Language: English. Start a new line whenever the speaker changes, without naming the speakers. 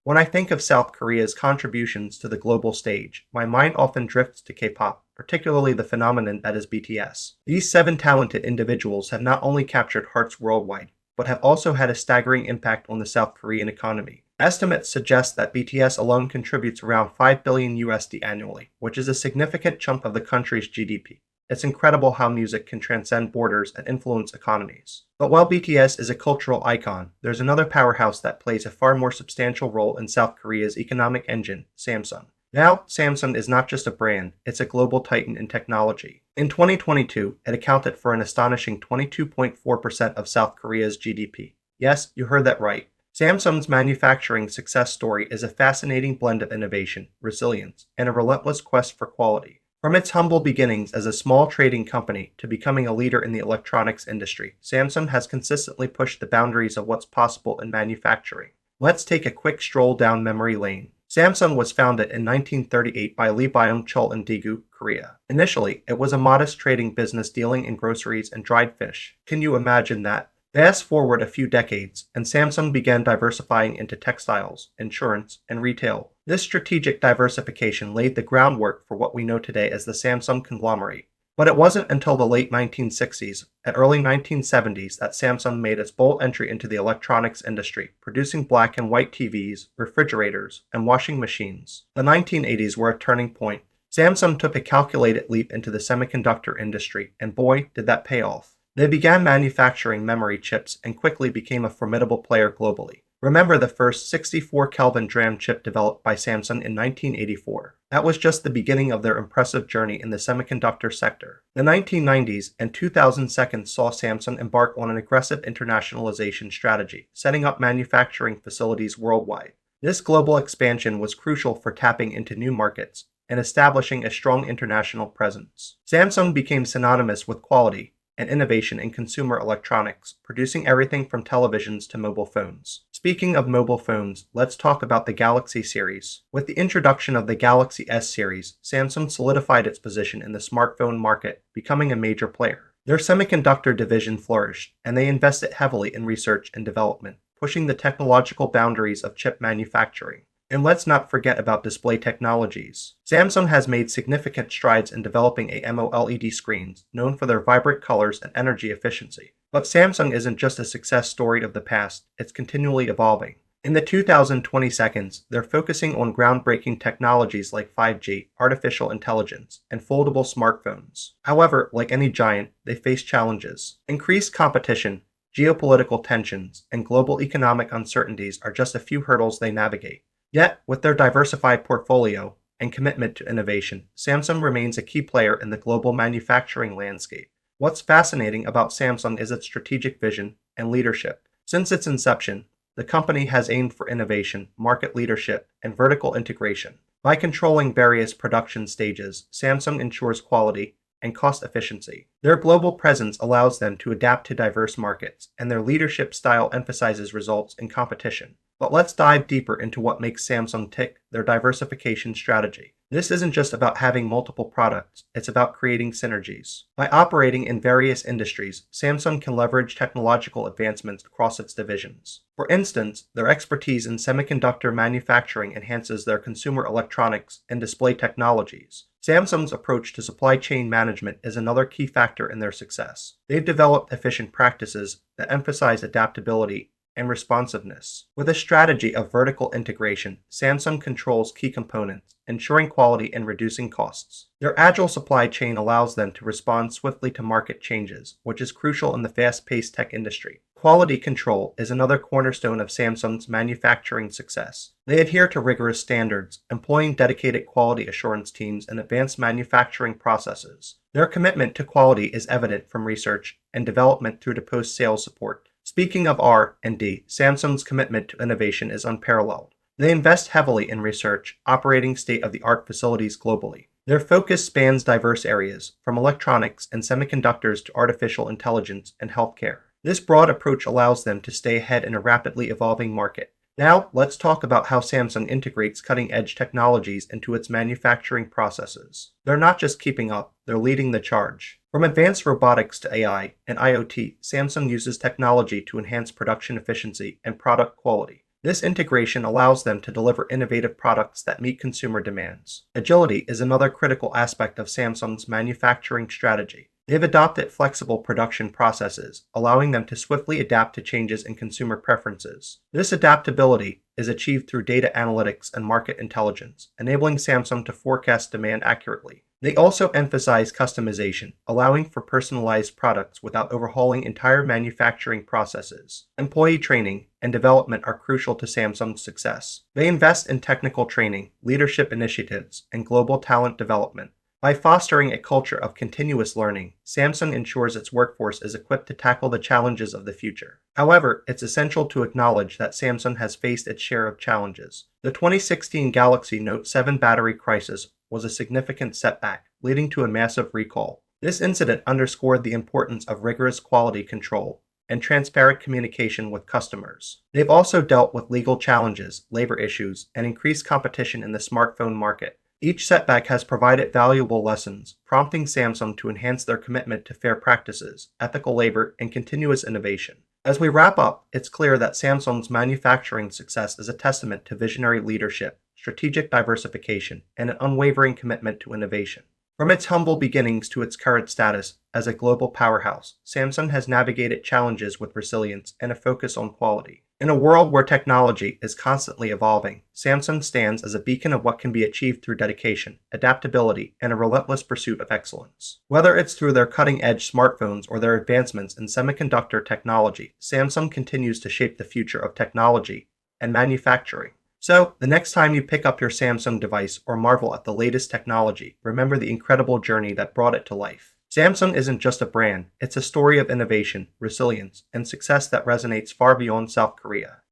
When I think of South Korea's contributions to the global stage, my mind often drifts to K-pop, particularly the phenomenon that is BTS. These seven talented individuals have not only captured hearts worldwide, but have also had a staggering impact on the South Korean economy. Estimates suggest that BTS alone contributes around 5 billion USD annually, which is a significant chunk of the country's GDP. It's incredible how music can transcend borders and influence economies. But while BTS is a cultural icon, there's another powerhouse that plays a far more substantial role in South Korea's economic engine, Samsung. Now, Samsung is not just a brand, it's a global titan in technology. In 2022, it accounted for an astonishing 22.4% of South Korea's GDP. Yes, you heard that right. Samsung's manufacturing success story is a fascinating blend of innovation, resilience, and a relentless quest for quality. From its humble beginnings as a small trading company to becoming a leader in the electronics industry, Samsung has consistently pushed the boundaries of what's possible in manufacturing. Let's take a quick stroll down memory lane. Samsung was founded in 1938 by Lee Byung-chul in Daegu, Korea. Initially, it was a modest trading business dealing in groceries and dried fish. Can you imagine that? Fast forward a few decades, and Samsung began diversifying into textiles, insurance, and retail. This strategic diversification laid the groundwork for what we know today as the Samsung conglomerate. But it wasn't until the late 1960s and early 1970s that Samsung made its bold entry into the electronics industry, producing black and white TVs, refrigerators, and washing machines. The 1980s were a turning point. Samsung took a calculated leap into the semiconductor industry, and boy, did that pay off. They began manufacturing memory chips and quickly became a formidable player globally. Remember the first 64 Kelvin DRAM chip developed by Samsung in 1984. That was just the beginning of their impressive journey in the semiconductor sector. The 1990s and 2002 saw Samsung embark on an aggressive internationalization strategy, setting up manufacturing facilities worldwide. This global expansion was crucial for tapping into new markets and establishing a strong international presence. Samsung became synonymous with quality and innovation in consumer electronics, producing everything from televisions to mobile phones. Speaking of mobile phones, let's talk about the Galaxy series. With the introduction of the Galaxy S series, Samsung solidified its position in the smartphone market, becoming a major player. Their semiconductor division flourished, and they invested heavily in research and development, pushing the technological boundaries of chip manufacturing. And let's not forget about display technologies. Samsung has made significant strides in developing AMOLED screens, known for their vibrant colors and energy efficiency. But Samsung isn't just a success story of the past, it's continually evolving. In the 2022s, they're focusing on groundbreaking technologies like 5G, artificial intelligence, and foldable smartphones. However, like any giant, they face challenges. Increased competition, geopolitical tensions, and global economic uncertainties are just a few hurdles they navigate. Yet, with their diversified portfolio and commitment to innovation, Samsung remains a key player in the global manufacturing landscape. What's fascinating about Samsung is its strategic vision and leadership. Since its inception, the company has aimed for innovation, market leadership, and vertical integration. By controlling various production stages, Samsung ensures quality and cost efficiency. Their global presence allows them to adapt to diverse markets, and their leadership style emphasizes results in competition. But let's dive deeper into what makes Samsung tick, their diversification strategy. This isn't just about having multiple products, it's about creating synergies. By operating in various industries, Samsung can leverage technological advancements across its divisions. For instance, their expertise in semiconductor manufacturing enhances their consumer electronics and display technologies. Samsung's approach to supply chain management is another key factor in their success. They've developed efficient practices that emphasize adaptability and responsiveness. With a strategy of vertical integration, Samsung controls key components, ensuring quality and reducing costs. Their agile supply chain allows them to respond swiftly to market changes, which is crucial in the fast-paced tech industry. Quality control is another cornerstone of Samsung's manufacturing success. They adhere to rigorous standards, employing dedicated quality assurance teams and advanced manufacturing processes. Their commitment to quality is evident from research and development through to post-sales support. Speaking of R&D, Samsung's commitment to innovation is unparalleled. They invest heavily in research, operating state-of-the-art facilities globally. Their focus spans diverse areas, from electronics and semiconductors to artificial intelligence and healthcare. This broad approach allows them to stay ahead in a rapidly evolving market. Now, let's talk about how Samsung integrates cutting-edge technologies into its manufacturing processes. They're not just keeping up, they're leading the charge. From advanced robotics to AI and IoT, Samsung uses technology to enhance production efficiency and product quality. This integration allows them to deliver innovative products that meet consumer demands. Agility is another critical aspect of Samsung's manufacturing strategy. They've adopted flexible production processes, allowing them to swiftly adapt to changes in consumer preferences. This adaptability is achieved through data analytics and market intelligence, enabling Samsung to forecast demand accurately. They also emphasize customization, allowing for personalized products without overhauling entire manufacturing processes. Employee training and development are crucial to Samsung's success. They invest in technical training, leadership initiatives, and global talent development. By fostering a culture of continuous learning, Samsung ensures its workforce is equipped to tackle the challenges of the future. However, it's essential to acknowledge that Samsung has faced its share of challenges. The 2016 Galaxy Note 7 battery crisis was a significant setback, leading to a massive recall. This incident underscored the importance of rigorous quality control and transparent communication with customers. They've also dealt with legal challenges, labor issues, and increased competition in the smartphone market. Each setback has provided valuable lessons, prompting Samsung to enhance their commitment to fair practices, ethical labor, and continuous innovation. As we wrap up, it's clear that Samsung's manufacturing success is a testament to visionary leadership, strategic diversification, and an unwavering commitment to innovation. From its humble beginnings to its current status as a global powerhouse, Samsung has navigated challenges with resilience and a focus on quality. In a world where technology is constantly evolving, Samsung stands as a beacon of what can be achieved through dedication, adaptability, and a relentless pursuit of excellence. Whether it's through their cutting-edge smartphones or their advancements in semiconductor technology, Samsung continues to shape the future of technology and manufacturing. So, the next time you pick up your Samsung device or marvel at the latest technology, remember the incredible journey that brought it to life. Samsung isn't just a brand, it's a story of innovation, resilience, and success that resonates far beyond South Korea.